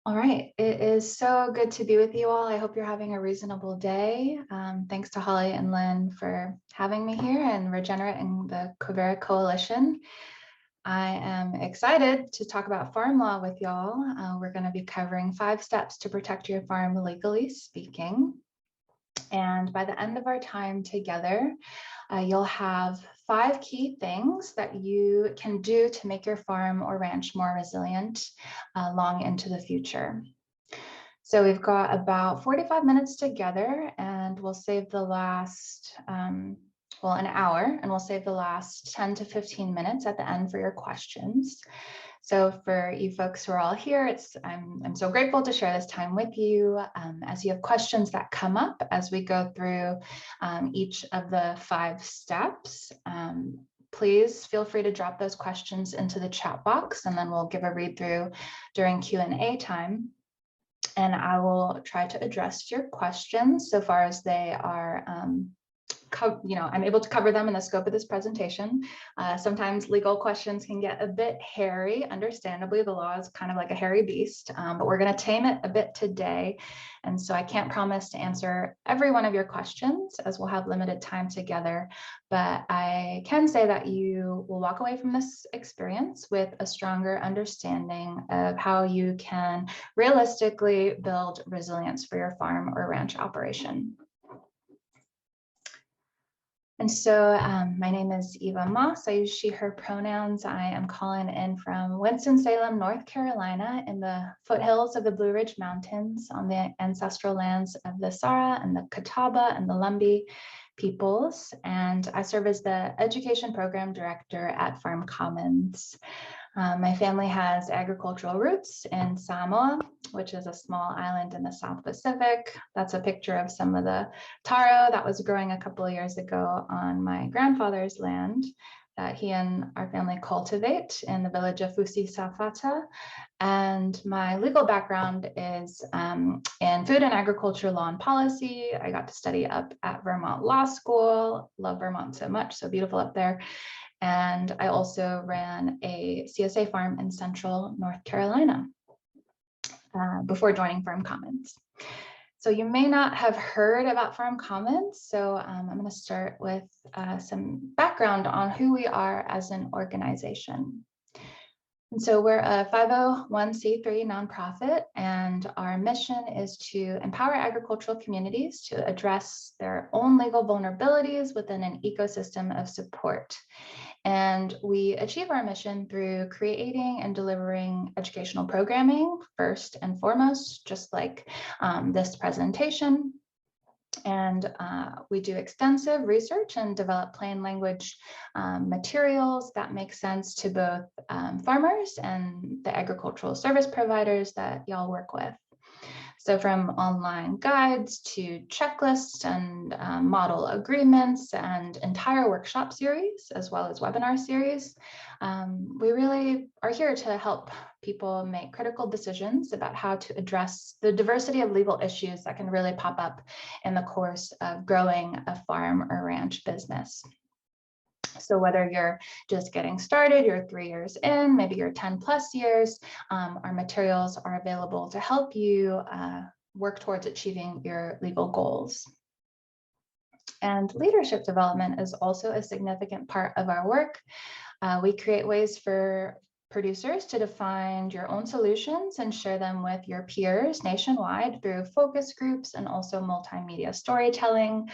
All right, it is so good to be with you all. I hope you're having a reasonable day. Thanks to Holly and Lynn for having me here and Regenerate and the Quivira Coalition. I am excited to talk about farm law with y'all. We're going to be covering 5 steps to protect your farm legally speaking. And by the end of our time together, you'll have 5 key things that you can do to make your farm or ranch more resilient long into the future. So we've got about 45 minutes together, and we'll save the last, an hour, and we'll save the last 10 to 15 minutes at the end for your questions. So for you folks who are all here, I'm so grateful to share this time with you. As you have questions that come up as we go through each of the 5 steps, please feel free to drop those questions into the chat box, and then we'll give a read through during Q&A time. And I will try to address your questions so far as they are I'm able to cover them in the scope of this presentation. Sometimes legal questions can get a bit hairy. Understandably, the law is kind of like a hairy beast, but we're going to tame it a bit today. And so I can't promise to answer every one of your questions as we'll have limited time together, but I can say that you will walk away from this experience with a stronger understanding of how you can realistically build resilience for your farm or ranch operation. And so my name is Eva Moss. I use she, her pronouns. I am calling in from Winston-Salem, North Carolina, in the foothills of the Blue Ridge Mountains on the ancestral lands of the Sara and the Catawba and the Lumbee peoples. And I serve as the Education Program Director at Farm Commons. My family has agricultural roots in Samoa, which is a small island in the South Pacific. That's a picture of some of the taro that was growing a couple of years ago on my grandfather's land that he and our family cultivate in the village of Fusi Safata. And my legal background is in food and agriculture law and policy. I got to study up at Vermont Law School. Love Vermont so much, so beautiful up there. And I also ran a CSA farm in central North Carolina before joining Farm Commons. So you may not have heard about Farm Commons. So I'm going to start with some background on who we are as an organization. And so we're a 501c3 nonprofit, and our mission is to empower agricultural communities to address their own legal vulnerabilities within an ecosystem of support. And we achieve our mission through creating and delivering educational programming first and foremost, just like this presentation. And we do extensive research and develop plain language materials that make sense to both farmers and the agricultural service providers that y'all work with. So from online guides to checklists and model agreements and entire workshop series, as well as webinar series, we really are here to help people make critical decisions about how to address the diversity of legal issues that can really pop up in the course of growing a farm or ranch business. So whether you're just getting started, you're 3 years in, maybe you're 10 plus years, our materials are available to help you work towards achieving your legal goals. And leadership development is also a significant part of our work. We create ways for producers to define your own solutions and share them with your peers nationwide through focus groups and also multimedia storytelling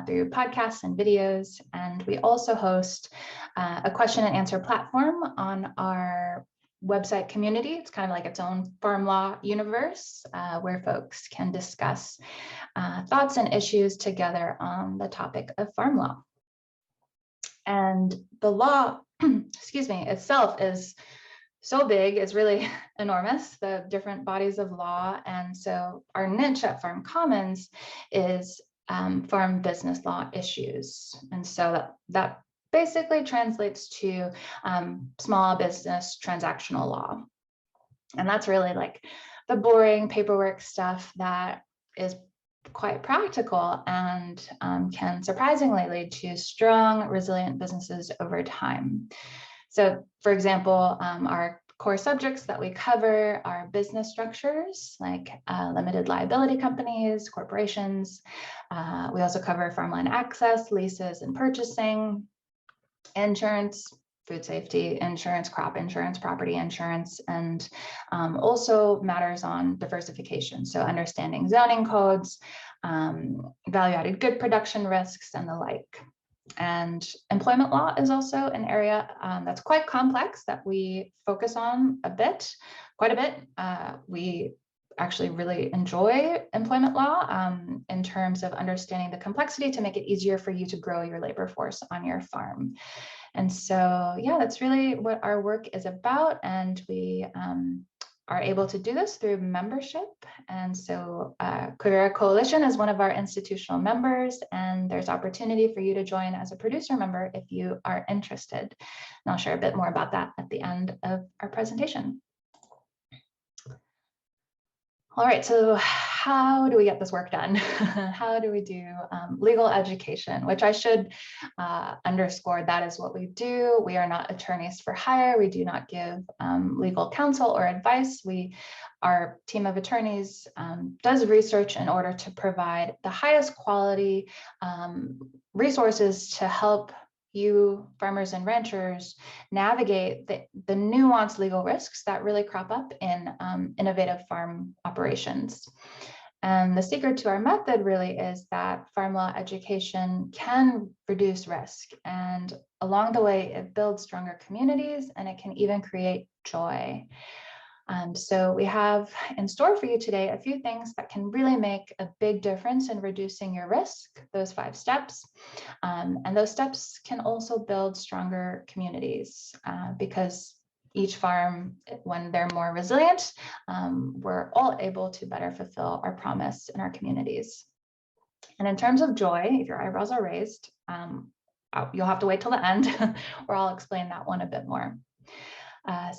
through podcasts and videos. And we also host a question and answer platform on our website community. It's kind of like its own farm law universe where folks can discuss thoughts and issues together on the topic of farm law. And the law, itself is so big, it's really enormous, the different bodies of law. And so our niche at Farm Commons is farm business law issues. And so that basically translates to small business transactional law. And that's really like the boring paperwork stuff that is quite practical and can surprisingly lead to strong, resilient businesses over time. So, for example, our core subjects that we cover are business structures like limited liability companies, corporations. We also cover farmland access, leases and purchasing, insurance, food safety insurance, crop insurance, property insurance, and also matters on diversification. So understanding zoning codes, value-added good production risks, and the like. And employment law is also an area that's quite complex that we focus on quite a bit. We actually really enjoy employment law in terms of understanding the complexity to make it easier for you to grow your labor force on your farm. And so, yeah, that's really what our work is about. And we are able to do this through membership. And so Career Coalition is one of our institutional members, and there's opportunity for you to join as a producer member if you are interested. And I'll share a bit more about that at the end of our presentation. All right, so how do we get this work done? How do we do legal education, which I should underscore, that is what we do. We are not attorneys for hire. We do not give legal counsel or advice. Our team of attorneys does research in order to provide the highest quality resources to help you farmers and ranchers navigate the nuanced legal risks that really crop up in innovative farm operations. And the secret to our method really is that farm law education can reduce risk, and along the way it builds stronger communities, and it can even create joy. So we have in store for you today a few things that can really make a big difference in reducing your risk, those 5 steps. And those steps can also build stronger communities because each farm, when they're more resilient, we're all able to better fulfill our promise in our communities. And in terms of joy, if your eyebrows are raised, you'll have to wait till the end where I'll explain that one a bit more.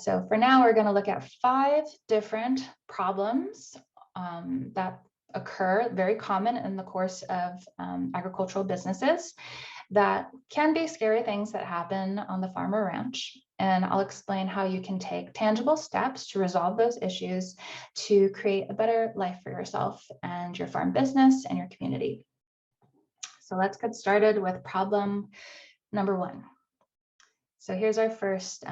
So for now, we're going to look at 5 different problems that occur, very common in the course of agricultural businesses, that can be scary things that happen on the farm or ranch. And I'll explain how you can take tangible steps to resolve those issues to create a better life for yourself and your farm business and your community. So let's get started with problem number 1. So here's our first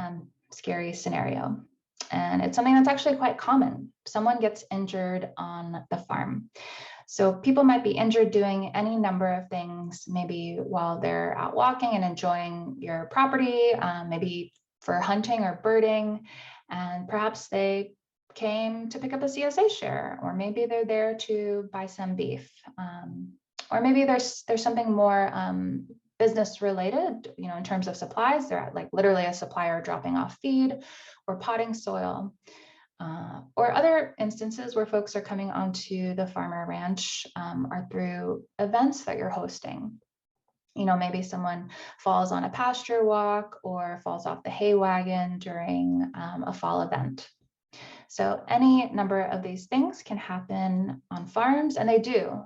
scary scenario. And it's something that's actually quite common. Someone gets injured on the farm. So people might be injured doing any number of things, maybe while they're out walking and enjoying your property, maybe for hunting or birding, and perhaps they came to pick up a CSA share, or maybe they're there to buy some beef, or maybe there's something more business related, in terms of supplies. They're at like literally a supplier dropping off feed or potting soil, or other instances where folks are coming onto the farm or ranch are through events that you're hosting. Maybe someone falls on a pasture walk or falls off the hay wagon during a fall event. So any number of these things can happen on farms, and they do,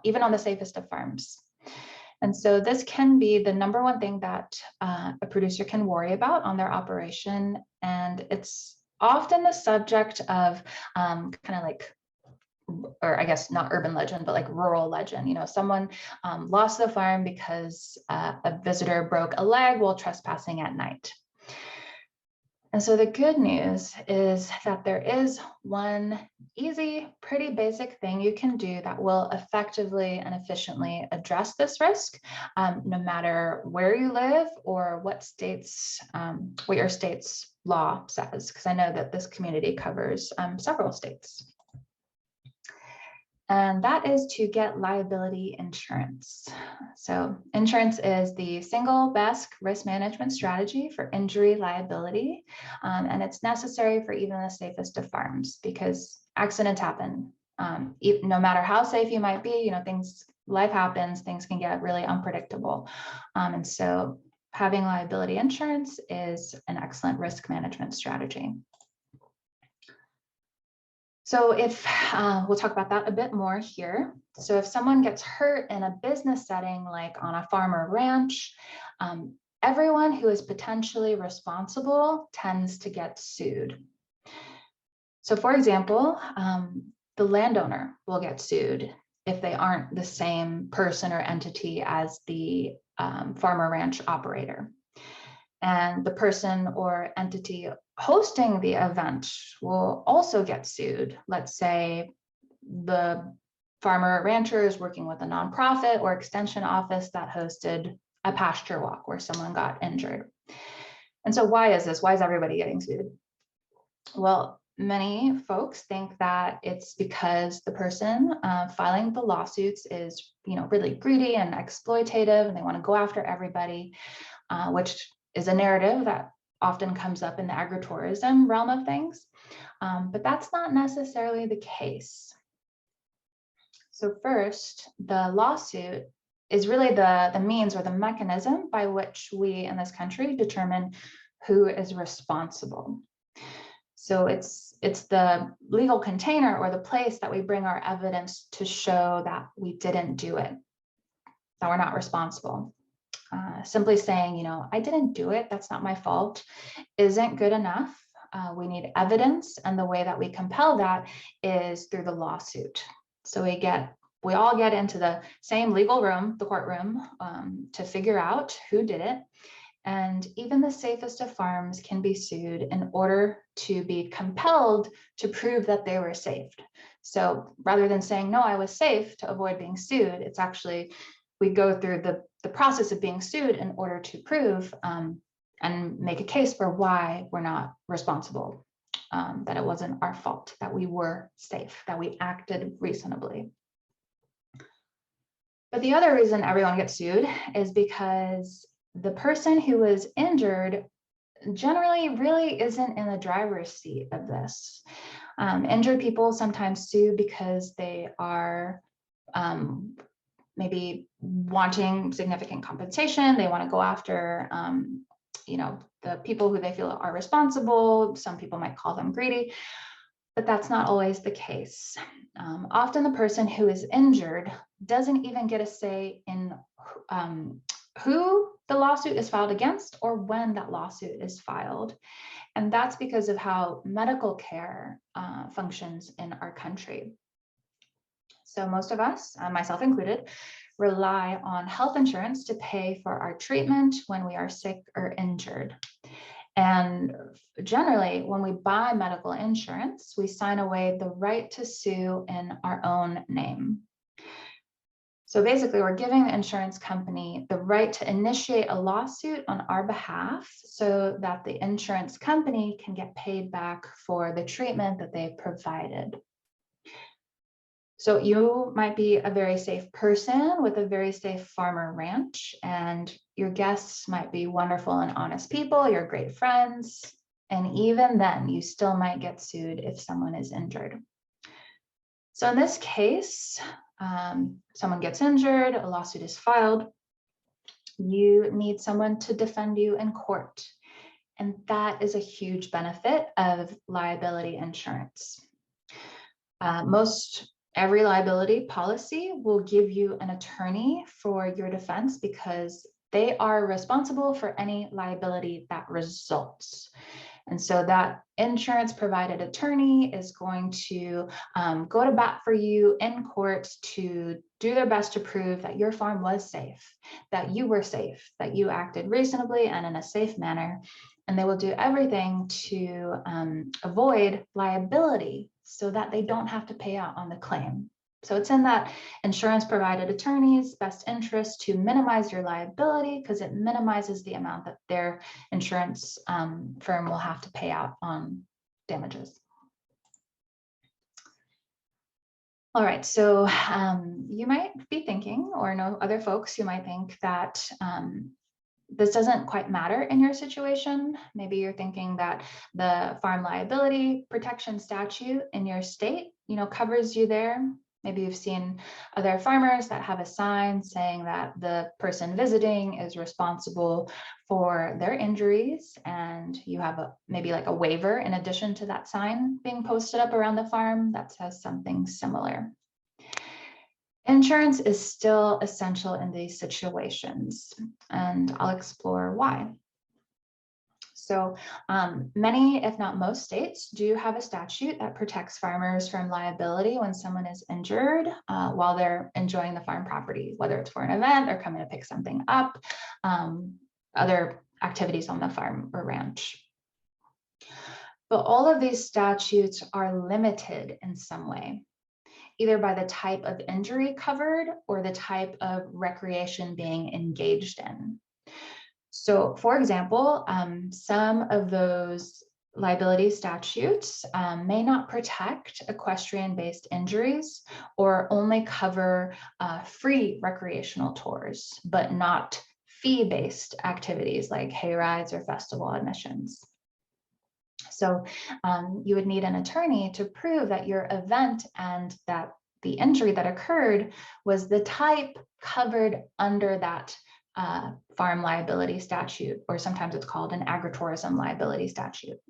even on the safest of farms. And so this can be the number one thing that a producer can worry about on their operation. And it's often the subject of kind of like, or I guess not urban legend, but like rural legend. Someone lost the farm because a visitor broke a leg while trespassing at night. And so the good news is that there is one easy, pretty basic thing you can do that will effectively and efficiently address this risk, no matter where you live or what your state's law says, because I know that this community covers several states. And that is to get liability insurance. So insurance is the single best risk management strategy for injury liability. And it's necessary for even the safest of farms because accidents happen. No matter how safe you might be, life happens, things can get really unpredictable. And so having liability insurance is an excellent risk management strategy. So if we'll talk about that a bit more here. So if someone gets hurt in a business setting, like on a farm or ranch, everyone who is potentially responsible tends to get sued. So for example, the landowner will get sued if they aren't the same person or entity as the farm or ranch operator. And the person or entity hosting the event will also get sued. Let's say the farmer or rancher is working with a nonprofit or extension office that hosted a pasture walk where someone got injured. And so why is this? Why is everybody getting sued? Well, many folks think that it's because the person filing the lawsuits is, really greedy and exploitative, and they want to go after everybody, which is a narrative that often comes up in the agritourism realm of things. But that's not necessarily the case. So first, the lawsuit is really the means or the mechanism by which we in this country determine who is responsible. So it's the legal container or the place that we bring our evidence to show that we didn't do it, that we're not responsible. Simply saying, I didn't do it, that's not my fault, isn't good enough. We need evidence, and the way that we compel that is through the lawsuit. So we all get into the same legal room, the courtroom, to figure out who did it. And even the safest of farms can be sued in order to be compelled to prove that they were saved. So rather than saying, no, I was safe to avoid being sued, it's actually, we go through the process of being sued in order to prove and make a case for why we're not responsible, that it wasn't our fault, that we were safe, that we acted reasonably. But the other reason everyone gets sued is because the person who was injured generally really isn't in the driver's seat of this. Injured people sometimes sue because they are maybe wanting significant compensation. They want to go after, the people who they feel are responsible. Some people might call them greedy, but that's not always the case. Often the person who is injured doesn't even get a say in who the lawsuit is filed against or when that lawsuit is filed. And that's because of how medical care functions in our country. So most of us, myself included, rely on health insurance to pay for our treatment when we are sick or injured. And generally, when we buy medical insurance, we sign away the right to sue in our own name. So basically, we're giving the insurance company the right to initiate a lawsuit on our behalf so that the insurance company can get paid back for the treatment that they provided. So you might be a very safe person with a very safe farm or ranch, and your guests might be wonderful and honest people, you're great friends, and even then you still might get sued if someone is injured. So in this case, someone gets injured, a lawsuit is filed, you need someone to defend you in court. And that is a huge benefit of liability insurance. Every liability policy will give you an attorney for your defense because they are responsible for any liability that results. And so that insurance provided attorney is going to go to bat for you in court to do their best to prove that your farm was safe, that you were safe, that you acted reasonably and in a safe manner. And they will do everything to avoid liability so that they don't have to pay out on the claim. So it's in that insurance provided attorney's best interest to minimize your liability because it minimizes the amount that their insurance firm will have to pay out on damages. All right, so you might be thinking, or know other folks who might think that this doesn't quite matter in your situation. Maybe you're thinking that the Farm Liability Protection Statute in your state, covers you there. Maybe you've seen other farmers that have a sign saying that the person visiting is responsible for their injuries, and you have maybe like a waiver in addition to that sign being posted up around the farm that says something similar. Insurance is still essential in these situations, and I'll explore why. So many, if not most states, do have a statute that protects farmers from liability when someone is injured while they're enjoying the farm property, whether it's for an event or coming to pick something up, other activities on the farm or ranch. But all of these statutes are limited in some way, either by the type of injury covered or the type of recreation being engaged in. So, for example, some of those liability statutes may not protect equestrian-based injuries or only cover free recreational tours, but not fee-based activities like hay rides or festival admissions. So you would need an attorney to prove that your event and that the injury that occurred was the type covered under that farm liability statute, or sometimes it's called an agritourism liability statute.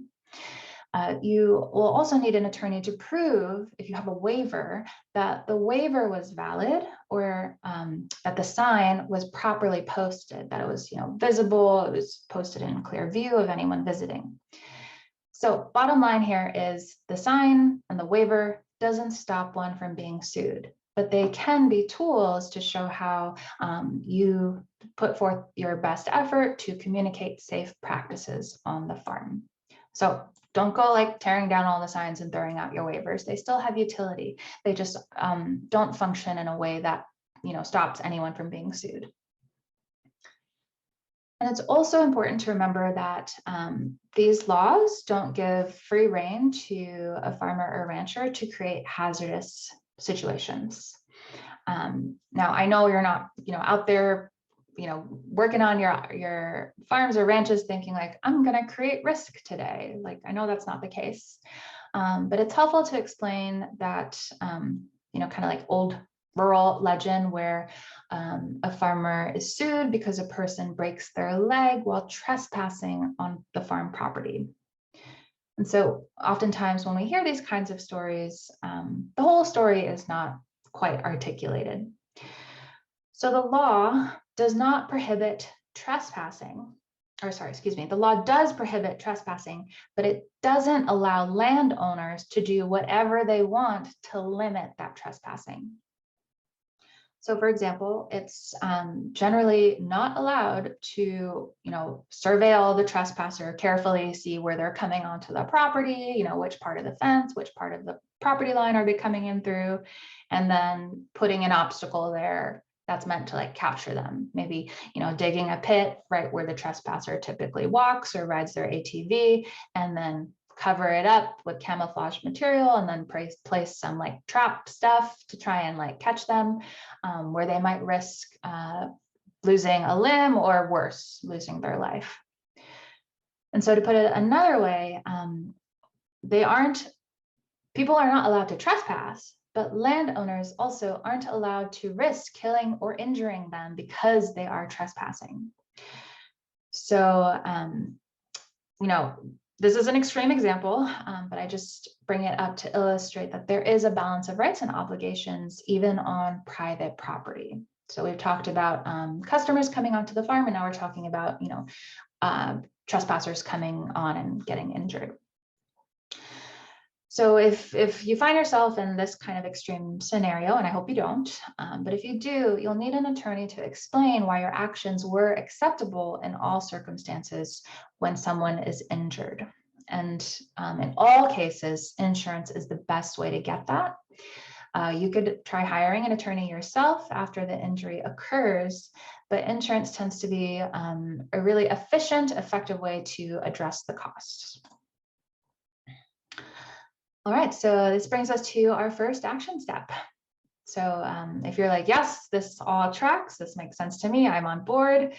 You will also need an attorney to prove, if you have a waiver, that the waiver was valid, or that the sign was properly posted, that it was visible, it was posted in clear view of anyone visiting. So bottom line here is the sign and the waiver doesn't stop one from being sued, but they can be tools to show how you put forth your best effort to communicate safe practices on the farm. So don't go like tearing down all the signs and throwing out your waivers. They still have utility. They just don't function in a way that stops anyone from being sued. And it's also important to remember that these laws don't give free rein to a farmer or rancher to create hazardous situations. Now, I know you're not, out there, working on your farms or ranches thinking like, I'm going to create risk today. Like, I know that's not the case, but it's helpful to explain that, kind of like old rural legend where a farmer is sued because a person breaks their leg while trespassing on the farm property. And so oftentimes when we hear these kinds of stories, the whole story is not quite articulated. So the law does not prohibit trespassing, the law does prohibit trespassing, but it doesn't allow landowners to do whatever they want to limit that trespassing. So for example, it's generally not allowed to, surveil the trespasser carefully, see where they're coming onto the property, which part of the fence, which part of the property line are they coming in through, and then putting an obstacle there that's meant to like capture them. Maybe, digging a pit right where the trespasser typically walks or rides their ATV, and then cover it up with camouflage material and then place some like trap stuff to try and like catch them, where they might risk losing a limb or worse, losing their life. And so to put it another way, people are not allowed to trespass, but landowners also aren't allowed to risk killing or injuring them because they are trespassing. So, this is an extreme example, but I just bring it up to illustrate that there is a balance of rights and obligations even on private property. So we've talked about customers coming onto the farm, and now we're talking about trespassers coming on and getting injured. So if you find yourself in this kind of extreme scenario, and I hope you don't, but if you do, you'll need an attorney to explain why your actions were acceptable in all circumstances when someone is injured. And in all cases, insurance is the best way to get that. You could try hiring an attorney yourself after the injury occurs, but insurance tends to be a really efficient, effective way to address the costs. All right, so this brings us to our first action step. So if you're like, yes, this all tracks, this makes sense to me, I'm on board,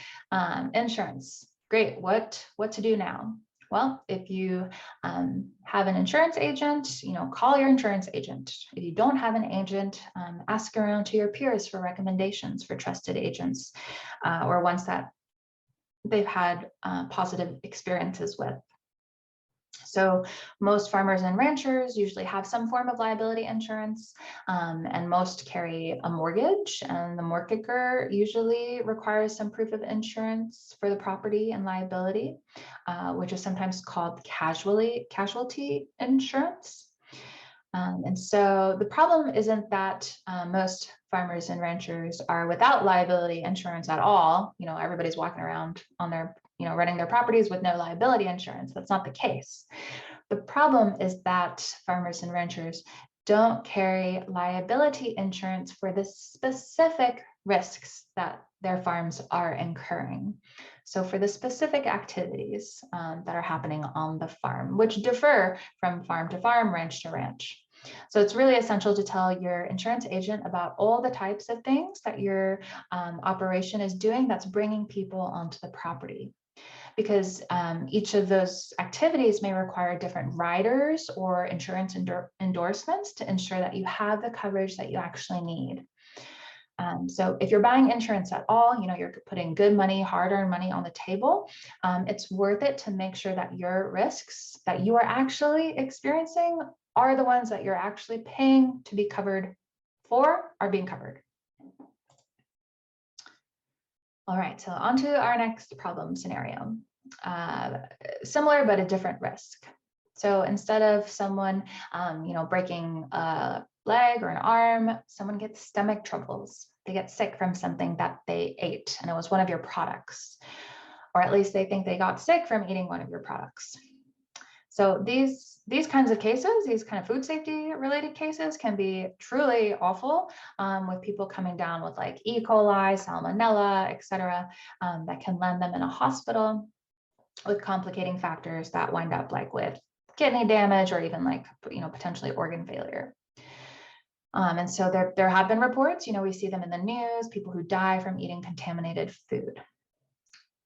insurance, great, what to do now? Well, if you have an insurance agent, call your insurance agent. If you don't have an agent, ask around to your peers for recommendations for trusted agents or ones that they've had positive experiences with. So most farmers and ranchers usually have some form of liability insurance, and most carry a mortgage, and the mortgager usually requires some proof of insurance for the property and liability, which is sometimes called casualty insurance. And so the problem isn't that most farmers and ranchers are without liability insurance at all. Everybody's walking around on their, running their properties with no liability insurance. That's not the case. The problem is that farmers and ranchers don't carry liability insurance for the specific risks that their farms are incurring. So for the specific activities that are happening on the farm, which differ from farm to farm, ranch to ranch. So it's really essential to tell your insurance agent about all the types of things that your operation is doing that's bringing people onto the property, because each of those activities may require different riders or insurance endorsements to ensure that you have the coverage that you actually need. So if you're buying insurance at all, you're putting good money, hard-earned money on the table. It's worth it to make sure that your risks that you are actually experiencing are the ones that you're actually paying to be covered for are being covered. All right, so on to our next problem scenario. Similar, but a different risk. So instead of someone, breaking a leg or an arm, someone gets stomach troubles. They get sick from something that they ate, and it was one of your products. Or at least they think they got sick from eating one of your products. So these kinds of cases, these kind of food safety related cases can be truly awful, with people coming down with like E. coli, salmonella, et cetera, that can land them in a hospital with complicating factors that wind up like with kidney damage or even like, potentially organ failure. And so there have been reports, we see them in the news, people who die from eating contaminated food.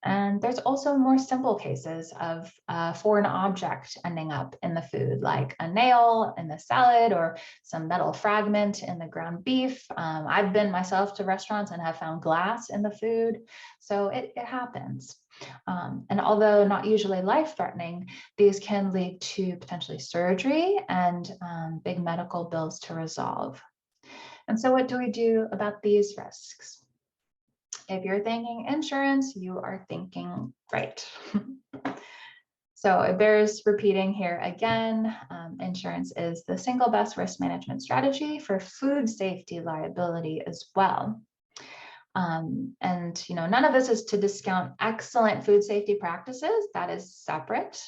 And there's also more simple cases of a foreign object ending up in the food, like a nail in the salad or some metal fragment in the ground beef. I've been myself to restaurants and have found glass in the food. So it happens. And although not usually life-threatening, these can lead to potentially surgery and big medical bills to resolve. And so what do we do about these risks? If you're thinking insurance, you are thinking right. So it bears repeating here again, insurance is the single best risk management strategy for food safety liability as well. And none of this is to discount excellent food safety practices. That is separate.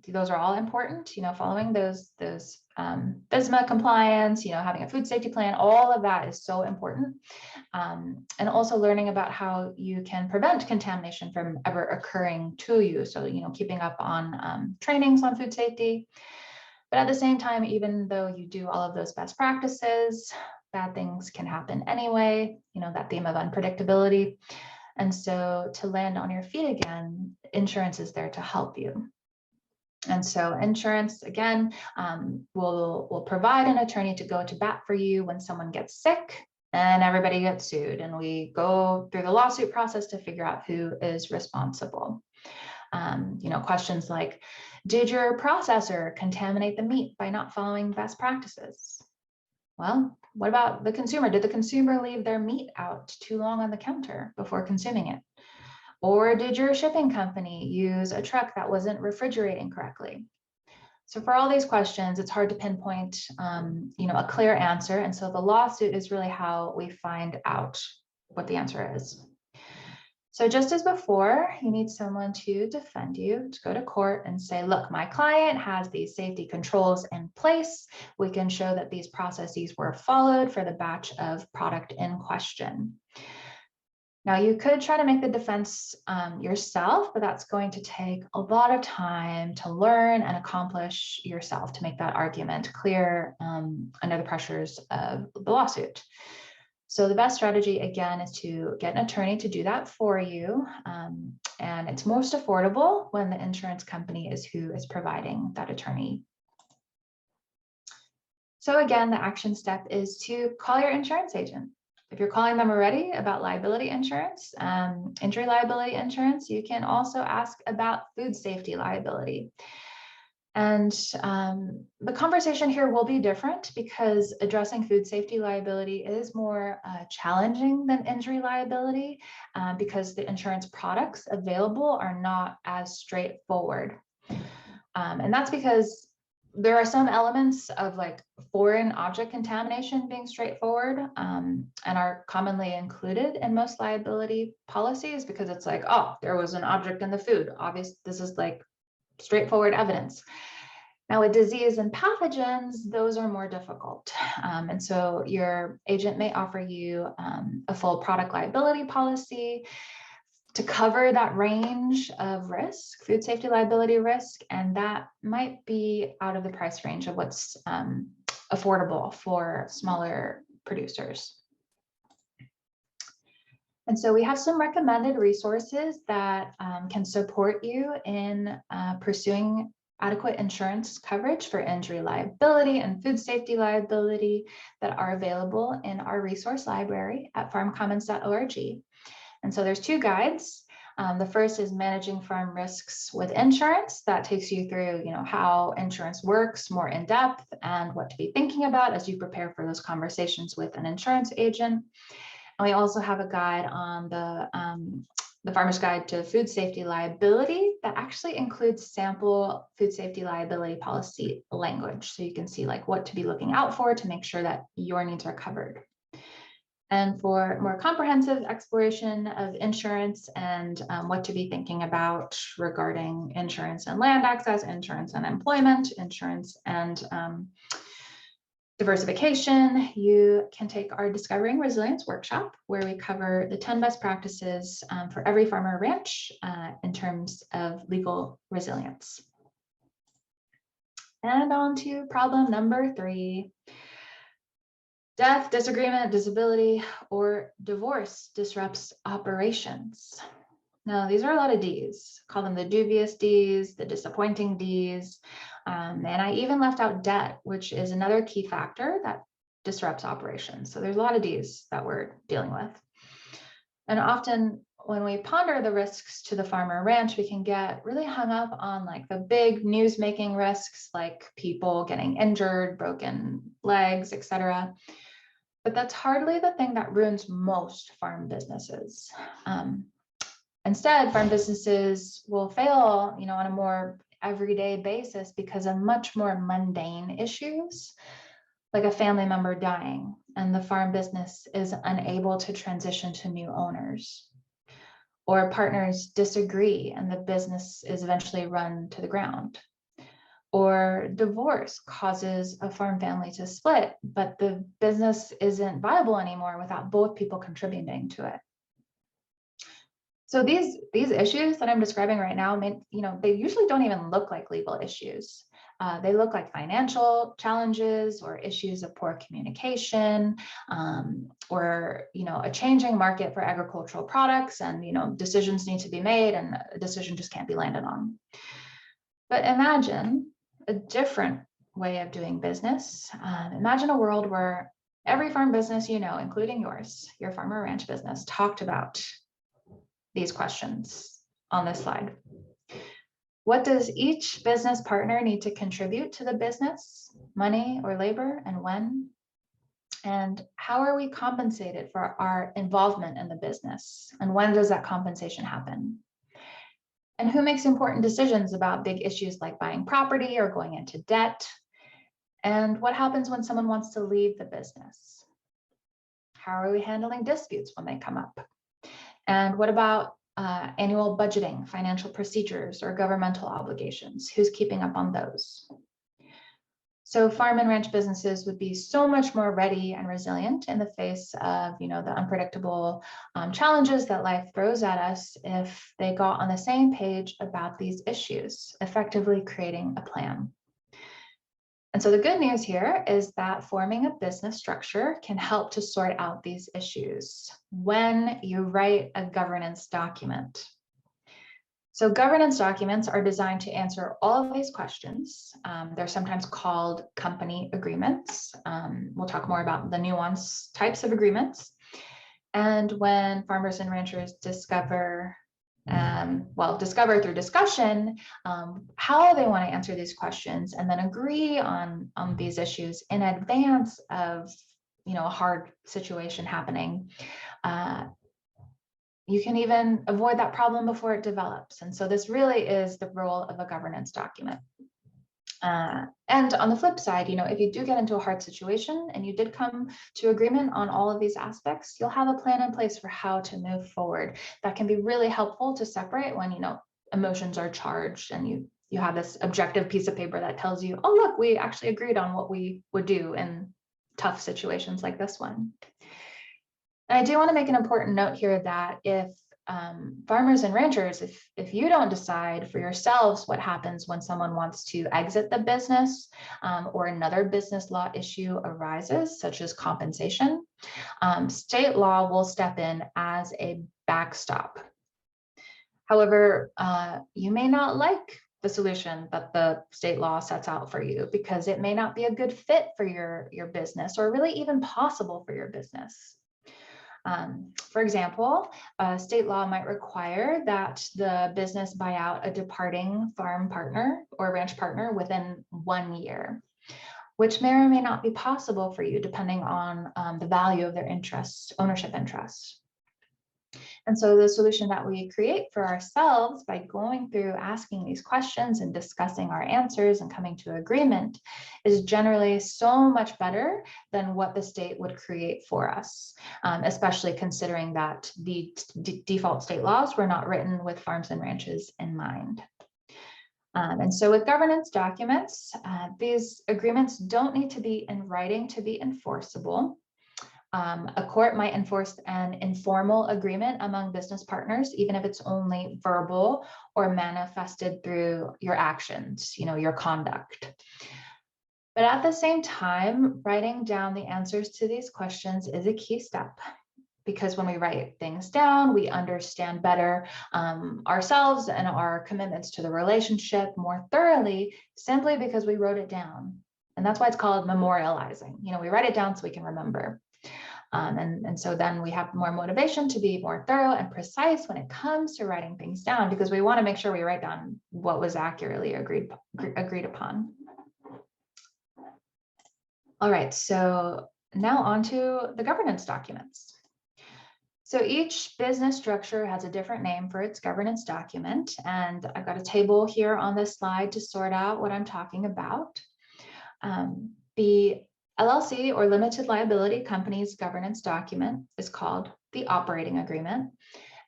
Those are all important. Following those FSMA compliance. Having a food safety plan. All of that is so important. And also learning about how you can prevent contamination from ever occurring to you. So keeping up on trainings on food safety. But at the same time, even though you do all of those best practices, bad things can happen anyway, that theme of unpredictability. And so to land on your feet again, insurance is there to help you. And so insurance, again, will provide an attorney to go to bat for you when someone gets sick and everybody gets sued. And we go through the lawsuit process to figure out who is responsible. Questions like, did your processor contaminate the meat by not following best practices? Well, what about the consumer? Did the consumer leave their meat out too long on the counter before consuming it? Or did your shipping company use a truck that wasn't refrigerating correctly? So for all these questions, it's hard to pinpoint, a clear answer. And so the lawsuit is really how we find out what the answer is. So just as before, you need someone to defend you, to go to court and say, look, my client has these safety controls in place. We can show that these processes were followed for the batch of product in question. Now, you could try to make the defense yourself, but that's going to take a lot of time to learn and accomplish yourself to make that argument clear under the pressures of the lawsuit. So the best strategy, again, is to get an attorney to do that for you. And it's most affordable when the insurance company is who is providing that attorney. So again, the action step is to call your insurance agent. If you're calling them already about liability insurance, injury liability insurance, you can also ask about food safety liability. And the conversation here will be different because addressing food safety liability is more challenging than injury liability because the insurance products available are not as straightforward. And that's because there are some elements of like foreign object contamination being straightforward and are commonly included in most liability policies because it's like, oh, there was an object in the food. Obviously, this is like straightforward evidence. Now with disease and pathogens, those are more difficult. And so your agent may offer you a full product liability policy to cover that range of risk, food safety liability risk, and that might be out of the price range of what's affordable for smaller producers. And so we have some recommended resources that can support you in pursuing adequate insurance coverage for injury liability and food safety liability that are available in our resource library at farmcommons.org. And so there's two guides. The first is managing farm risks with insurance. That takes you through, how insurance works more in depth and what to be thinking about as you prepare for those conversations with an insurance agent. And we also have a guide on the Farmer's Guide to Food Safety Liability that actually includes sample food safety liability policy language. So you can see like what to be looking out for to make sure that your needs are covered. And for more comprehensive exploration of insurance and what to be thinking about regarding insurance and land access, insurance and employment, insurance and diversification, you can take our Discovering Resilience workshop, where we cover the 10 best practices for every farm or ranch in terms of legal resilience. And on to problem number 3. Death, disagreement, disability, or divorce disrupts operations. Now, these are a lot of Ds. Call them the dubious Ds, the disappointing Ds. And I even left out debt, which is another key factor that disrupts operations. So there's a lot of Ds that we're dealing with. And often when we ponder the risks to the farmer ranch, we can get really hung up on like the big news-making risks, like people getting injured, broken legs, etc. But that's hardly the thing that ruins most farm businesses. Instead, farm businesses will fail, on a more everyday basis because of much more mundane issues, like a family member dying, and the farm business is unable to transition to new owners, or partners disagree and the business is eventually run to the ground, or divorce causes a farm family to split, but the business isn't viable anymore without both people contributing to it. So these issues that I'm describing right now, they usually don't even look like legal issues. They look like financial challenges or issues of poor communication, or a changing market for agricultural products, and decisions need to be made, and a decision just can't be landed on. But imagine a different way of doing business. Imagine a world where every farm business including yours, your farm or ranch business, talked about these questions on this slide. What does each business partner need to contribute to the business, money or labor, and when? And how are we compensated for our involvement in the business? And when does that compensation happen? And who makes important decisions about big issues like buying property or going into debt? And what happens when someone wants to leave the business? How are we handling disputes when they come up? And what about annual budgeting, financial procedures, or governmental obligations? Who's keeping up on those? So farm and ranch businesses would be so much more ready and resilient in the face of, the unpredictable challenges that life throws at us if they got on the same page about these issues, effectively creating a plan. And so the good news here is that forming a business structure can help to sort out these issues when you write a governance document. So governance documents are designed to answer all of these questions. They're sometimes called company agreements. We'll talk more about the nuanced types of agreements. And when farmers and ranchers discover discover through discussion how they want to answer these questions, and then agree on these issues in advance of a hard situation happening. You can even avoid that problem before it develops. And so this really is the role of a governance document. And on the flip side, if you do get into a hard situation and you did come to agreement on all of these aspects, you'll have a plan in place for how to move forward. That can be really helpful to separate when, emotions are charged and you have this objective piece of paper that tells you, oh, look, we actually agreed on what we would do in tough situations like this one. And I do want to make an important note here that if farmers and ranchers, if you don't decide for yourselves what happens when someone wants to exit the business or another business law issue arises, such as compensation, state law will step in as a backstop. However, you may not like the solution that the state law sets out for you because it may not be a good fit for your business or really even possible for your business. For example, state law might require that the business buy out a departing farm partner or ranch partner within 1 year, which may or may not be possible for you depending on the value of their ownership interests. And so the solution that we create for ourselves by going through asking these questions and discussing our answers and coming to agreement is generally so much better than what the state would create for us, especially considering that the default state laws were not written with farms and ranches in mind. And so with governance documents, these agreements don't need to be in writing to be enforceable. A court might enforce an informal agreement among business partners, even if it's only verbal or manifested through your actions, your conduct. But at the same time, writing down the answers to these questions is a key step, because when we write things down, we understand better ourselves and our commitments to the relationship more thoroughly, simply because we wrote it down. And that's why it's called memorializing. We write it down so we can remember. And so then we have more motivation to be more thorough and precise when it comes to writing things down, because we want to make sure we write down what was accurately agreed upon. All right, so now on to the governance documents. So each business structure has a different name for its governance document, and I've got a table here on this slide to sort out what I'm talking about. The LLC or limited liability company's governance document is called the operating agreement,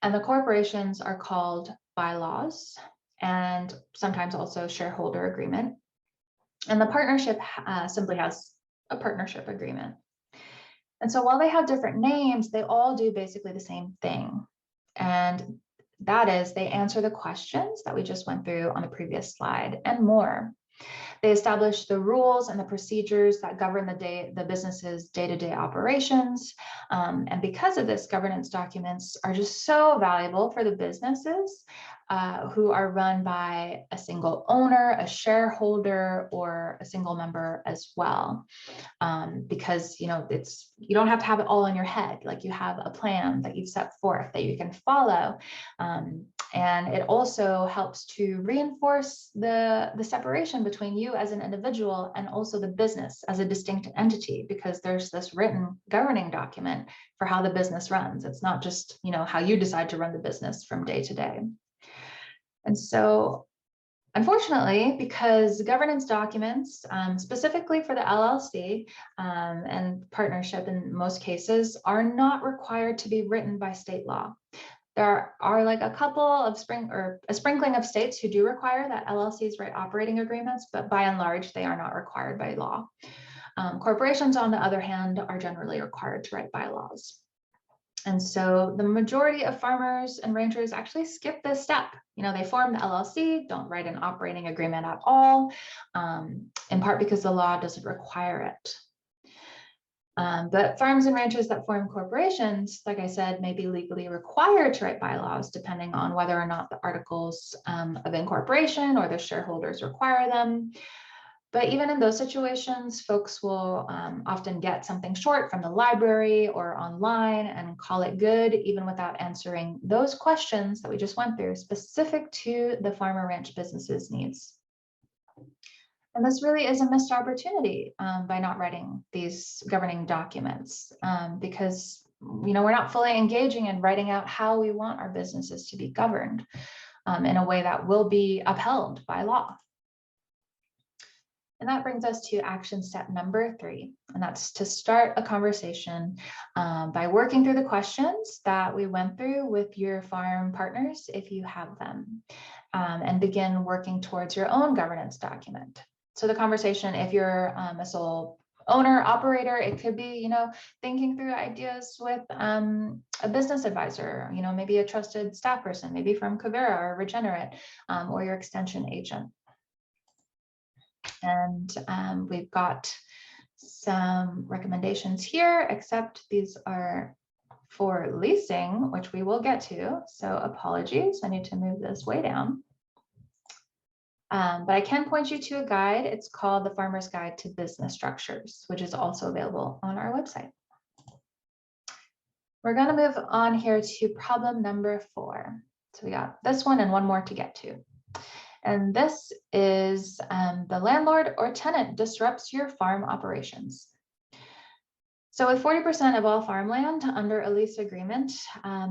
and the corporations are called bylaws and sometimes also shareholder agreement. And the partnership simply has a partnership agreement. And so while they have different names, they all do basically the same thing. And that is, they answer the questions that we just went through on the previous slide and more. They establish the rules and the procedures that govern the business's day-to-day operations. And because of this, governance documents are just so valuable for the businesses who are run by a single owner, a shareholder, or a single member as well. Because you don't have to have it all in your head. Like, you have a plan that you've set forth that you can follow. And it also helps to reinforce the separation between you as an individual and also the business as a distinct entity, because there's this written governing document for how the business runs. It's not just, how you decide to run the business from day to day. And so, unfortunately, because governance documents, specifically for the LLC and partnership in most cases, are not required to be written by state law. There are like a couple of a sprinkling of states who do require that LLCs write operating agreements, but by and large, they are not required by law. Corporations, on the other hand, are generally required to write bylaws. And so the majority of farmers and ranchers actually skip this step. They form the LLC, don't write an operating agreement at all, in part because the law doesn't require it. But farms and ranchers that form corporations, like I said, may be legally required to write bylaws, depending on whether or not the articles of incorporation or the shareholders require them. But even in those situations, folks will often get something short from the library or online and call it good, even without answering those questions that we just went through, specific to the farm or ranch business's needs. And this really is a missed opportunity by not writing these governing documents, because we're not fully engaging in writing out how we want our businesses to be governed in a way that will be upheld by law. And that brings us to action step number 3, and that's to start a conversation by working through the questions that we went through with your farm partners, if you have them, and begin working towards your own governance document. So the conversation, if you're a sole owner operator, it could be, thinking through ideas with a business advisor, maybe a trusted staff person, maybe from Covera or Regenerate, or your extension agent. And we've got some recommendations here, except these are for leasing, which we will get to. So apologies, I need to move this way down. But I can point you to a guide. It's called The Farmer's Guide to Business Structures, which is also available on our website. We're going to move on here to problem number 4. So we got this one and one more to get to. And this is the landlord or tenant disrupts your farm operations. So with 40% of all farmland under a lease agreement,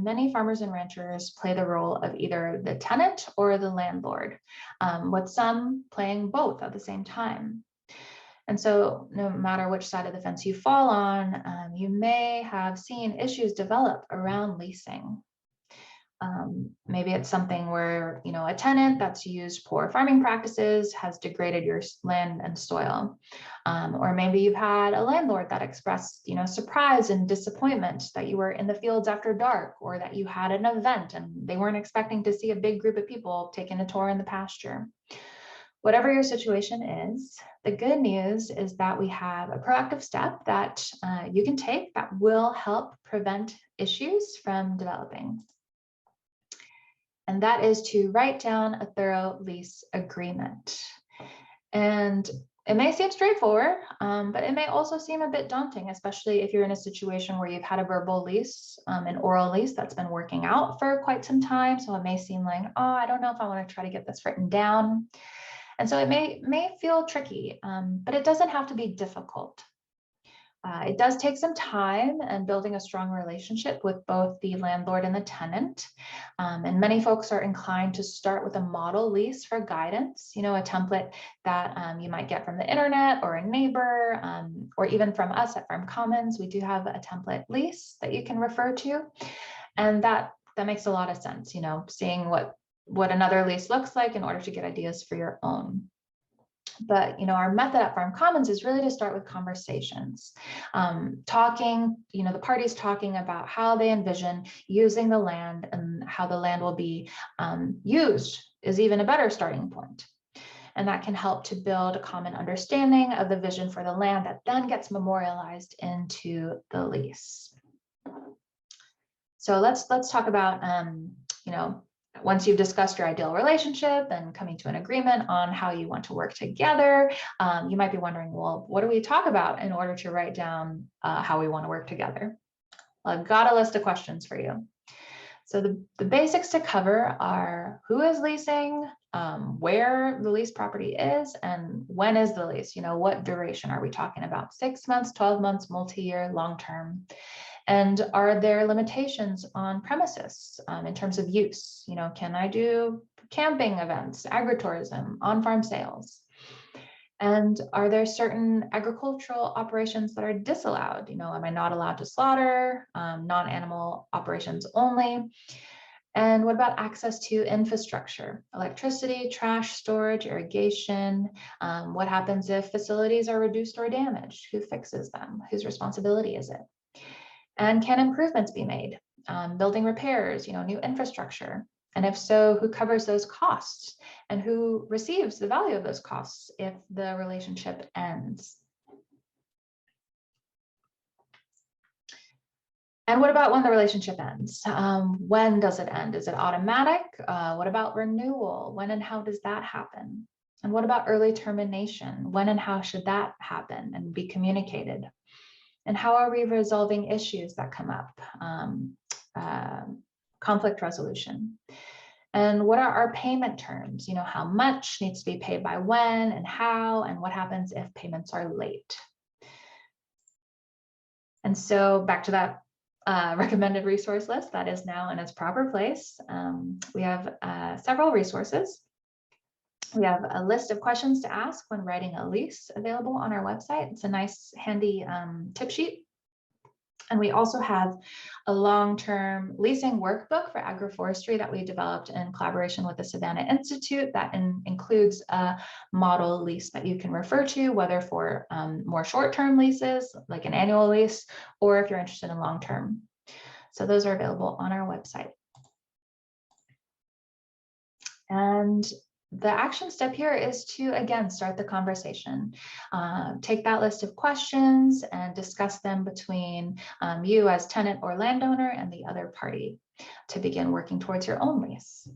many farmers and ranchers play the role of either the tenant or the landlord, with some playing both at the same time. And so no matter which side of the fence you fall on, you may have seen issues develop around leasing. Maybe it's something where, a tenant that's used poor farming practices has degraded your land and soil. Or maybe you've had a landlord that expressed, surprise and disappointment that you were in the fields after dark, or that you had an event and they weren't expecting to see a big group of people taking a tour in the pasture. Whatever your situation is, the good news is that we have a proactive step that you can take that will help prevent issues from developing. And that is to write down a thorough lease agreement. And it may seem straightforward, but it may also seem a bit daunting, especially if you're in a situation where you've had a verbal lease, an oral lease that's been working out for quite some time. So it may seem like, oh, I don't know if I want to try to get this written down. And so it may feel tricky, but it doesn't have to be difficult. It does take some time and building a strong relationship with both the landlord and the tenant. And many folks are inclined to start with a model lease for guidance, a template that you might get from the internet or a neighbor, or even from us at Farm Commons. We do have a template lease that you can refer to. And that makes a lot of sense, seeing what another lease looks like in order to get ideas for your own. But, our method at Farm Commons is really to start with conversations, talking, the parties talking about how they envision using the land and how the land will be used is even a better starting point. And that can help to build a common understanding of the vision for the land that then gets memorialized into the lease. So let's talk about, once you've discussed your ideal relationship and coming to an agreement on how you want to work together, you might be wondering, well, what do we talk about in order to write down how we want to work together? Well, I've got a list of questions for you. So the basics to cover are who is leasing, where the lease property is, and when is the lease? What duration are we talking about? 6 months, 12 months, multi-year, long-term? And are there limitations on premises in terms of use? Can I do camping events, agritourism, on-farm sales? And are there certain agricultural operations that are disallowed? Am I not allowed to slaughter, non-animal operations only? And what about access to infrastructure, electricity, trash storage, irrigation? What happens if facilities are reduced or damaged? Who fixes them? Whose responsibility is it? And can improvements be made? Building repairs, new infrastructure? And if so, who covers those costs? And who receives the value of those costs if the relationship ends? And what about when the relationship ends? When does it end? Is it automatic? What about renewal? When and how does that happen? And what about early termination? When and how should that happen and be communicated? And how are we resolving issues that come up? Conflict resolution. And what are our payment terms? How much needs to be paid by when and how, and what happens if payments are late? And so back to that recommended resource list that is now in its proper place. We have several resources. We have a list of questions to ask when writing a lease available on our website. It's a nice handy tip sheet. And we also have a long-term leasing workbook for agroforestry that we developed in collaboration with the Savannah Institute that includes a model lease that you can refer to, whether for more short-term leases, like an annual lease, or if you're interested in long-term. So those are available on our website. And the action step here is to, again, start the conversation. Take that list of questions and discuss them between you as tenant or landowner and the other party to begin working towards your own lease.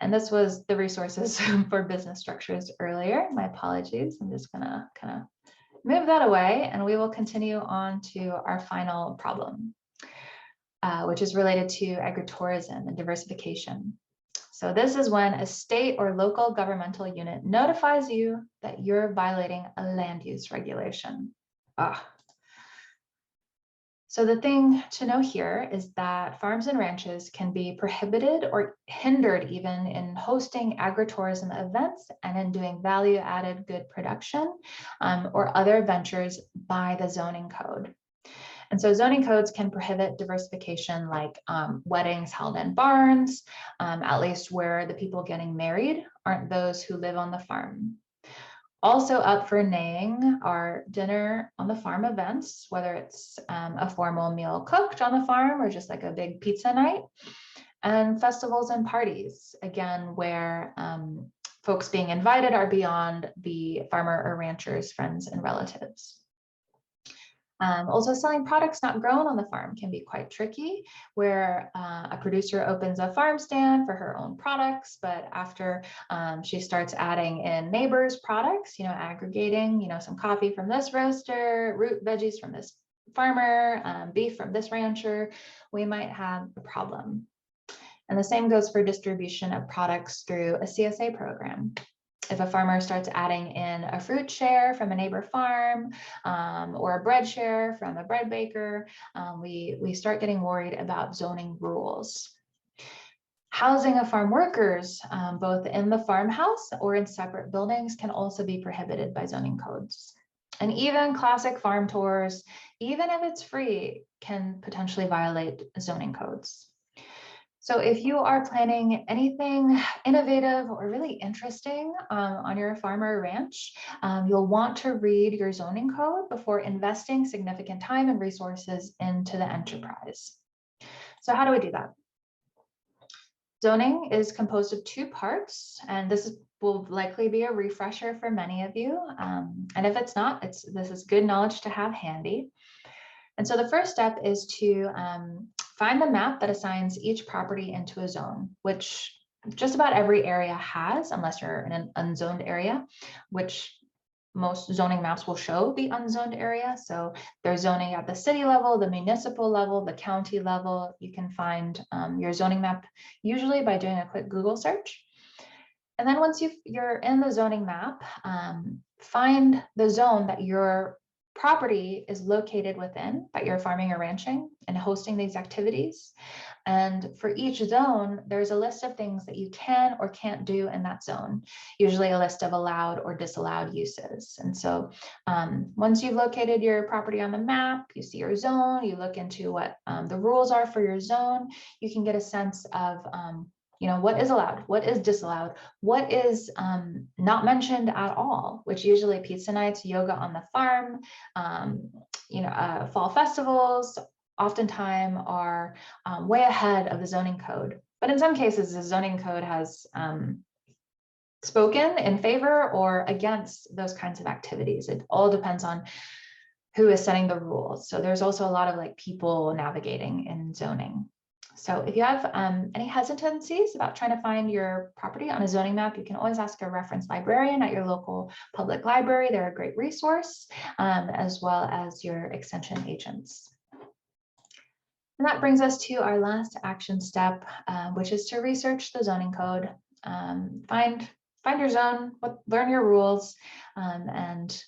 And this was the resources for business structures earlier. My apologies. I'm just gonna kind of move that away, and we will continue on to our final problem, which is related to agritourism and diversification. So this is when a state or local governmental unit notifies you that you're violating a land use regulation. So the thing to know here is that farms and ranches can be prohibited or hindered even in hosting agritourism events and in doing value-added good production or other ventures by the zoning code. And so zoning codes can prohibit diversification, like weddings held in barns, at least where the people getting married aren't those who live on the farm. Also up for naying are dinner on the farm events, whether it's a formal meal cooked on the farm or just like a big pizza night, and festivals and parties, again, where folks being invited are beyond the farmer or rancher's friends and relatives. Also, selling products not grown on the farm can be quite tricky, where a producer opens a farm stand for her own products, but after she starts adding in neighbors' products, aggregating, some coffee from this roaster, root veggies from this farmer, beef from this rancher, we might have a problem. And the same goes for distribution of products through a CSA program. If a farmer starts adding in a fruit share from a neighbor farm or a bread share from a bread baker, we start getting worried about zoning rules. Housing of farm workers, both in the farmhouse or in separate buildings, can also be prohibited by zoning codes. And even classic farm tours, even if it's free, can potentially violate zoning codes. So if you are planning anything innovative or really interesting on your farm or ranch, you'll want to read your zoning code before investing significant time and resources into the enterprise. So how do we do that? Zoning is composed of two parts, and this will likely be a refresher for many of you. And if it's not, this is good knowledge to have handy. And so the first step is to find the map that assigns each property into a zone, which just about every area has, unless you're in an unzoned area, which most zoning maps will show the unzoned area. So there's zoning at the city level, the municipal level, the county level. You can find your zoning map usually by doing a quick Google search. And then once you're in the zoning map, find the zone that your property is located within, that you're farming or ranching and hosting these activities. And for each zone, there's a list of things that you can or can't do in that zone, usually a list of allowed or disallowed uses. And so once you've located your property on the map, you see your zone, you look into what the rules are for your zone, you can get a sense of what is allowed, what is disallowed, what is not mentioned at all, which usually pizza nights, yoga on the farm, fall festivals, oftentimes are way ahead of the zoning code. But in some cases, the zoning code has spoken in favor or against those kinds of activities. It all depends on who is setting the rules. So there's also a lot of people navigating in zoning. So if you have any hesitancies about trying to find your property on a zoning map, you can always ask a reference librarian at your local public library. They're a great resource, as well as your extension agents. And that brings us to our last action step, which is to research the zoning code, find your zone, learn your rules, and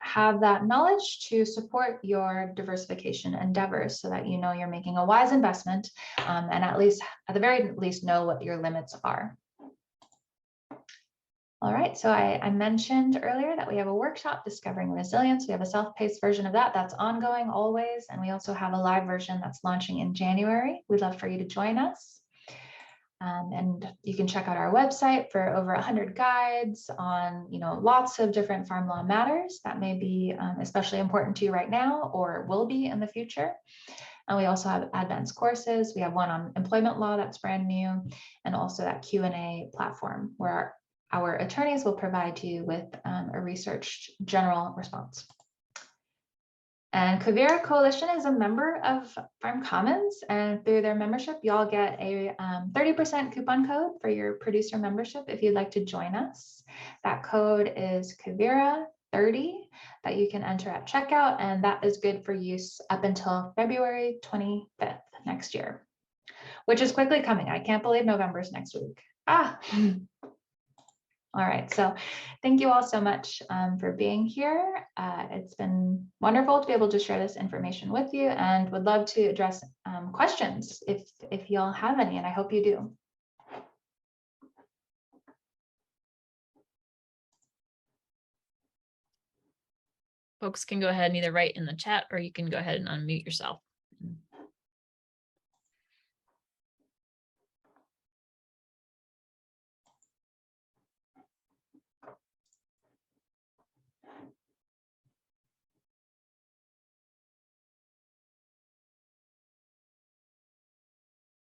have that knowledge to support your diversification endeavors so that you know you're making a wise investment, and at the very least know what your limits are. All right, so I mentioned earlier that we have a workshop, Discovering Resilience. We have a self-paced version of that that's ongoing always, and we also have a live version that's launching in January. We'd love for you to join us. And you can check out our website for over 100 guides on, lots of different farm law matters that may be especially important to you right now or will be in the future. And we also have advanced courses. We have one on employment law that's brand new, and also that Q&A platform where our attorneys will provide you with a researched general response. And Quivira Coalition is a member of Farm Commons, and through their membership, y'all get a 30% coupon code for your producer membership if you'd like to join us. That code is Quivira30 that you can enter at checkout, and that is good for use up until February 25th next year, which is quickly coming. I can't believe November's next week. All right, so thank you all so much for being here. It's been wonderful to be able to share this information with you, and would love to address questions if y'all have any, and I hope you do. Folks can go ahead and either write in the chat, or you can go ahead and unmute yourself.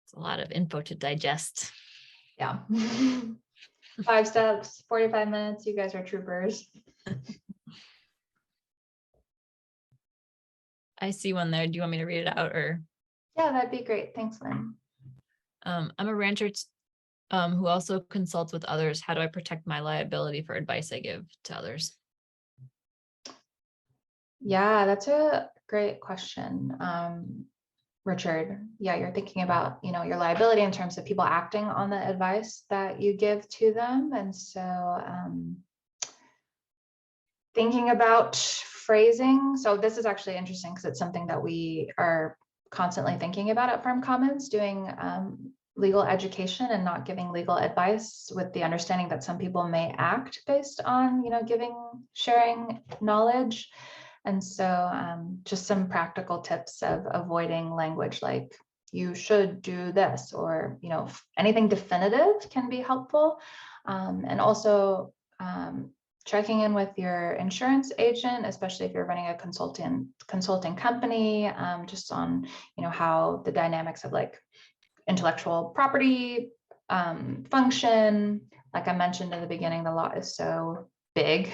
It's a lot of info to digest. Yeah. 5 steps, 45 minutes. You guys are troopers. I see one there. Do you want me to read it out, or? Yeah, that'd be great. Thanks, Lynn. I'm a rancher who also consults with others. How do I protect my liability for advice I give to others? Yeah, that's a great question. Richard, yeah, you're thinking about, your liability in terms of people acting on the advice that you give to them. And so thinking about phrasing. So this is actually interesting because it's something that we are constantly thinking about at Farm Commons, doing legal education and not giving legal advice, with the understanding that some people may act based on, sharing knowledge. And so just some practical tips of avoiding language like you should do this, or, anything definitive can be helpful. And also checking in with your insurance agent, especially if you're running a consulting company, just on, how the dynamics of like intellectual property function. Like I mentioned in the beginning, the law is so big.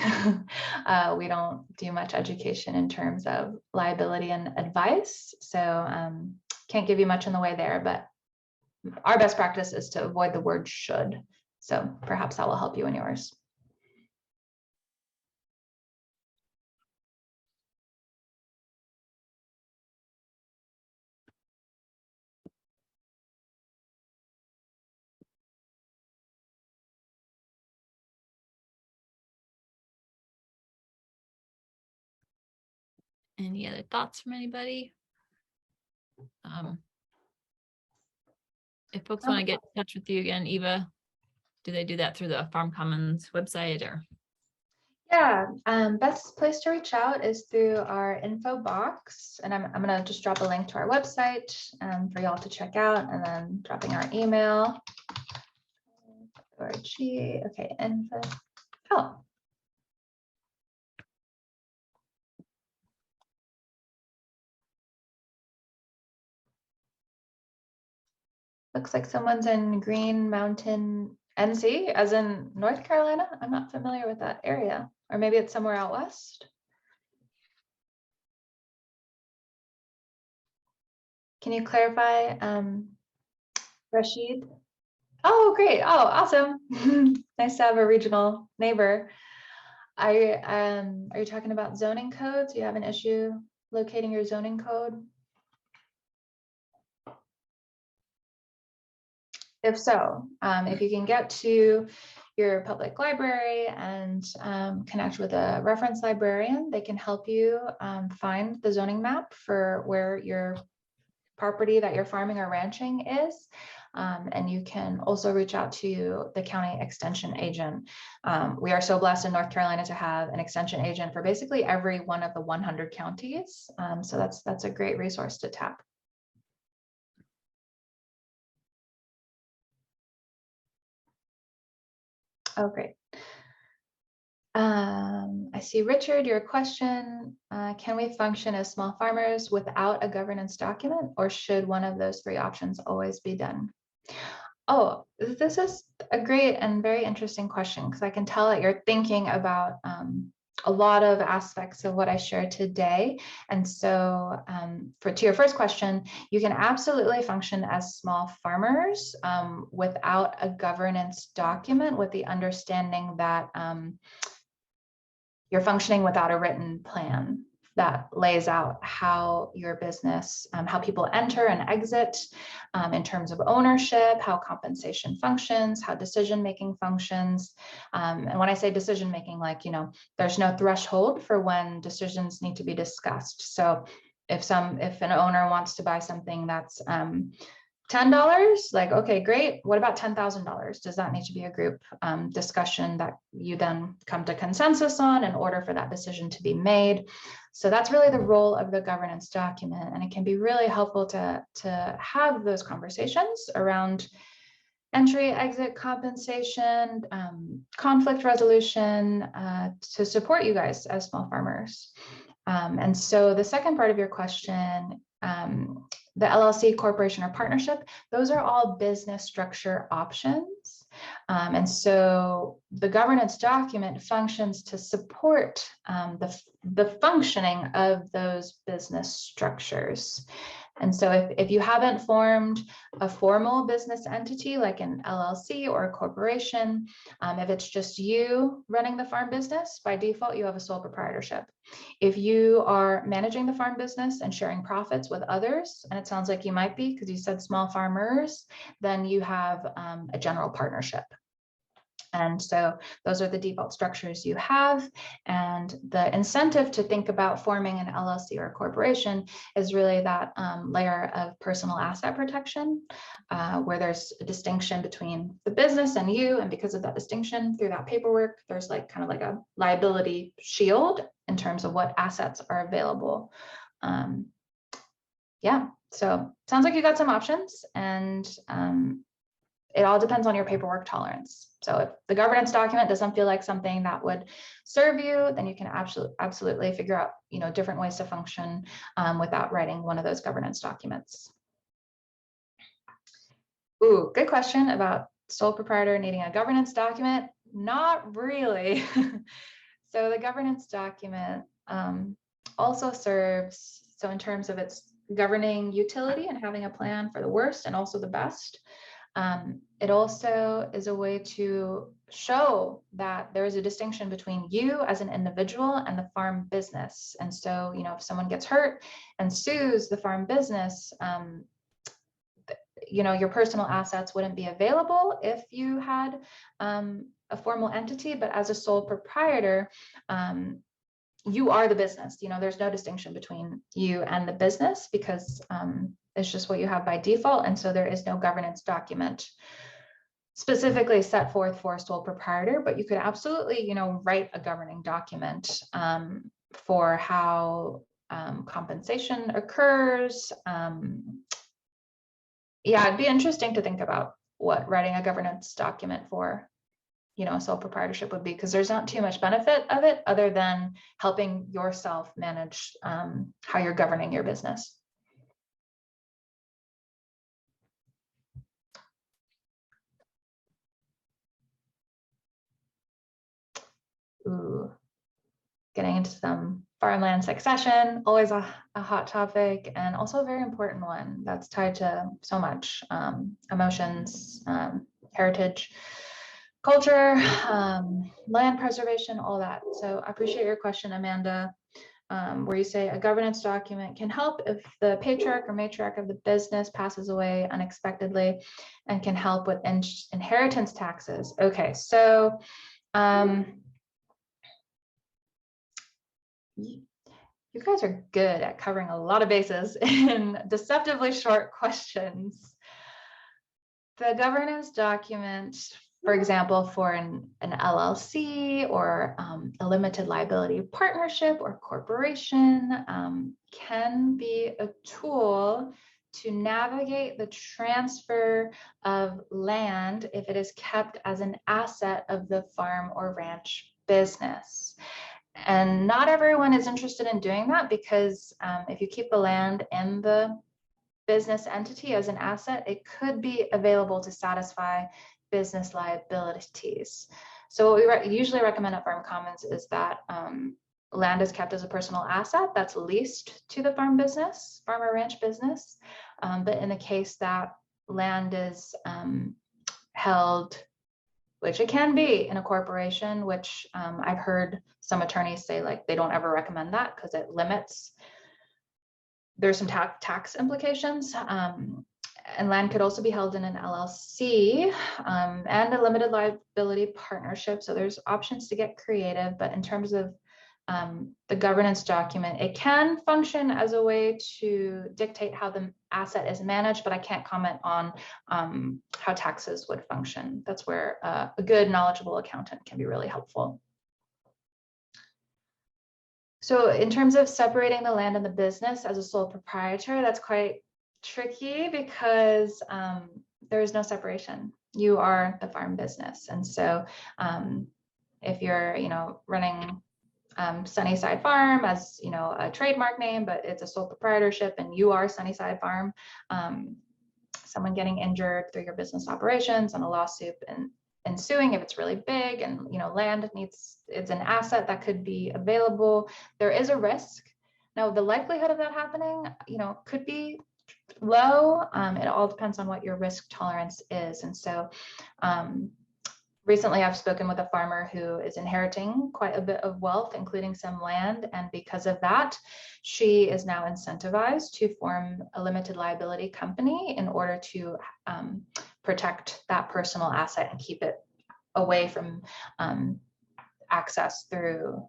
We don't do much education in terms of liability and advice. So can't give you much in the way there, but our best practice is to avoid the word should. So perhaps that will help you in yours. Any other thoughts from anybody? If folks want to get in touch with you again, Eva, do they do that through the Farm Commons website, or? Yeah, best place to reach out is through our info box, and I'm gonna just drop a link to our website for y'all to check out, and then dropping our email. Okay, info. Oh. Looks like someone's in Green Mountain, NC, as in North Carolina. I'm not familiar with that area, or maybe it's somewhere out west. Can you clarify, Rashid? Oh, great. Oh, awesome. Nice to have a regional neighbor. Are you talking about zoning codes? Do you have an issue locating your zoning code? If so, if you can get to your public library and connect with a reference librarian, they can help you find the zoning map for where your property that you're farming or ranching is. And you can also reach out to the county extension agent. We are so blessed in North Carolina to have an extension agent for basically every one of the 100 counties. So that's a great resource to tap. Oh, great. I see, Richard, your question, can we function as small farmers without a governance document, or should one of those three options always be done? Oh, this is a great and very interesting question, because I can tell that you're thinking about a lot of aspects of what I shared today. And so to your first question, you can absolutely function as small farmers without a governance document, with the understanding that you're functioning without a written plan that lays out how your business, how people enter and exit in terms of ownership, how compensation functions, how decision-making functions. And when I say decision-making, like, there's no threshold for when decisions need to be discussed. So if an owner wants to buy something that's $10, like, okay, great. What about $10,000? Does that need to be a group discussion that you then come to consensus on in order for that decision to be made? So that's really the role of the governance document. And it can be really helpful to have those conversations around entry, exit, compensation, conflict resolution to support you guys as small farmers. And so the second part of your question, the LLC, corporation, or partnership, those are all business structure options. And so the governance document functions to support the functioning of those business structures. And so if you haven't formed a formal business entity like an LLC or a corporation, if it's just you running the farm business, by default, you have a sole proprietorship. If you are managing the farm business and sharing profits with others, and it sounds like you might be because you said small farmers, then you have a general partnership. And so those are the default structures you have. And the incentive to think about forming an LLC or a corporation is really that layer of personal asset protection, where there's a distinction between the business and you. And because of that distinction, through that paperwork, there's kind of like a liability shield in terms of what assets are available. Yeah, so sounds like you got some options, and it all depends on your paperwork tolerance. So if the governance document doesn't feel like something that would serve you, then you can absolutely figure out, different ways to function without writing one of those governance documents. Ooh, good question about sole proprietor needing a governance document. Not really. So the governance document also serves, so in terms of its governing utility and having a plan for the worst and also the best, it also is a way to show that there is a distinction between you as an individual and the farm business. And so, if someone gets hurt and sues the farm business, your personal assets wouldn't be available if you had a formal entity, but as a sole proprietor, you are the business. There's no distinction between you and the business because it's just what you have by default. And so there is no governance document specifically set forth for a sole proprietor, but you could absolutely, write a governing document for how compensation occurs. Yeah, it'd be interesting to think about what writing a governance document for a sole proprietorship would be, because there's not too much benefit of it other than helping yourself manage how you're governing your business. Ooh, getting into some farmland succession, always a hot topic, and also a very important one that's tied to so much emotions, heritage, culture, land preservation, all that. So I appreciate your question, Amanda, where you say a governance document can help if the patriarch or matriarch of the business passes away unexpectedly and can help with inheritance taxes. Okay, so you guys are good at covering a lot of bases in deceptively short questions. The governance document, for example, for an LLC or a limited liability partnership or corporation, can be a tool to navigate the transfer of land if it is kept as an asset of the farm or ranch business. And not everyone is interested in doing that because if you keep the land in the business entity as an asset, it could be available to satisfy business liabilities. So what we usually recommend at Farm Commons is that land is kept as a personal asset that's leased to the farm or ranch business. But in the case that land is held, which it can be in a corporation, which I've heard some attorneys say like they don't ever recommend that because it limits. There's some tax implications, and land could also be held in an LLC and a limited liability partnership. So there's options to get creative, but in terms of the governance document, it can function as a way to dictate how the asset is managed, but I can't comment on how taxes would function. That's where a good, knowledgeable accountant can be really helpful. So in terms of separating the land and the business as a sole proprietor, that's quite tricky because there is no separation. You are the farm business. And so if you're, running Sunnyside Farm as, a trademark name, but it's a sole proprietorship and you are Sunnyside Farm, someone getting injured through your business operations and a lawsuit and ensuing if it's really big and land it's an asset that could be available, there is a risk. Now the likelihood of that happening could be low. It all depends on what your risk tolerance is. And so recently I've spoken with a farmer who is inheriting quite a bit of wealth, including some land, and because of that she is now incentivized to form a limited liability company in order to protect that personal asset and keep it away from access through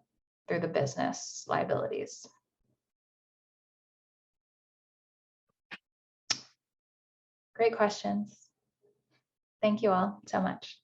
the business liabilities. Great questions. Thank you all so much.